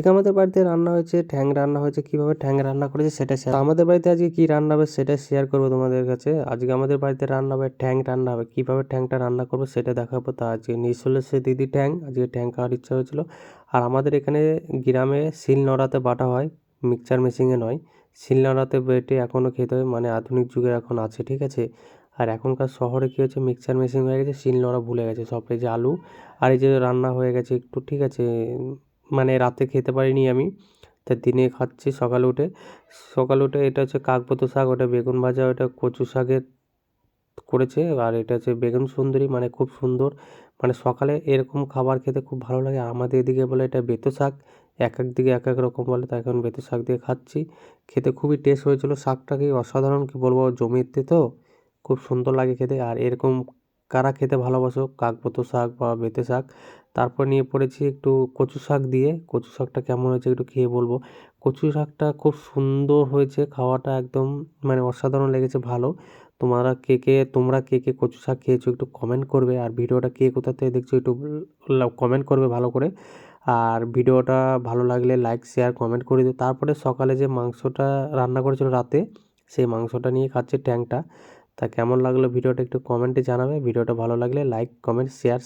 আজকে আমাদের বাড়িতে রান্না হয়েছে ঠ্যাং রান্না হয়েছে। কীভাবে ঠ্যাং রান্না করেছে সেটা শেয়ার। আমাদের বাড়িতে আজকে কী রান্না হবে সেটা শেয়ার করবো তোমাদের কাছে। আজকে আমাদের বাড়িতে রান্না হবে ঠ্যাং রান্না হবে। কীভাবে ঠ্যাংটা রান্না করবো সেটা দেখাবো। তা আজকে নিয়ে চলে এসেছে দিদি ঠ্যাং। আজকে ঠ্যাং খাওয়ার ইচ্ছা হয়েছিল। আর আমাদের এখানে গ্রামে শিলনোড়াতে বাটা হয়, মিক্সচার মেশিনে নয়। শিলনোড়াতে বেটে এখনও খেতে হয়, মানে আধুনিক যুগে এখন আছে, ঠিক আছে। আর এখনকার শহরে কী হচ্ছে, মিক্সচার মেশিন হয়ে গেছে, শিলনোড়া ভুলে গেছে সব। এই যে আলু আর এই যে রান্না হয়ে গেছে একটু, ঠিক আছে। মানে রাতে খেতে পারিনি আমি, তা দিনে খাচ্ছি সকালে উঠে। সকালে উঠে এটা হচ্ছে কাকপতো শাক, ওটা বেগুন ভাজা, ওটা কচু শাকের করেছে। আর এটা হচ্ছে বেগুন সুন্দরী, মানে খুব সুন্দর। মানে সকালে এরকম খাবার খেতে খুব ভালো লাগে। আমাদের এদিকে বলে এটা বেতো শাক, এক এক দিকে এক এক রকম বলে, তাই এখন বেতো শাক দিয়ে খাচ্ছি। খেতে খুবই টেস্ট হয়েছিল। শাকটাকে অসাধারণ, কি বলবো, জমিতে তো খুব সুন্দর লাগে খেতে। আর এরকম কারা খেতে ভালোবাসো কাকপতো শাক বা বেতো শাক। তারপর নিয়ে পড়েছি একটু কচু শাক দিয়ে। কচু শাকটা কেমন হয়েছে একটু খেয়ে বলবো। কচু শাকটা খুব সুন্দর হয়েছে, খাওয়াটা একদম মানে অসাধারণ লেগেছে, ভালো। তোমরা কে কে কচু শাক খেয়েছো একটু কমেন্ট করবে। আর ভিডিওটা কে কোথা থেকে দেখছো একটু কমেন্ট করবে ভালো করে। আর ভিডিওটা ভালো লাগলে লাইক শেয়ার কমেন্ট করে দিও। তারপরে সকালে যে মাংসটা রান্না করেছিল রাতে, সেই মাংসটা নিয়ে খাচ্ছে ঠ্যাংটা। তা কেমন লাগলো ভিডিওটা একটু কমেন্টে জানাবে। ভিডিওটা ভালো লাগলে লাইক কমেন্ট শেয়ার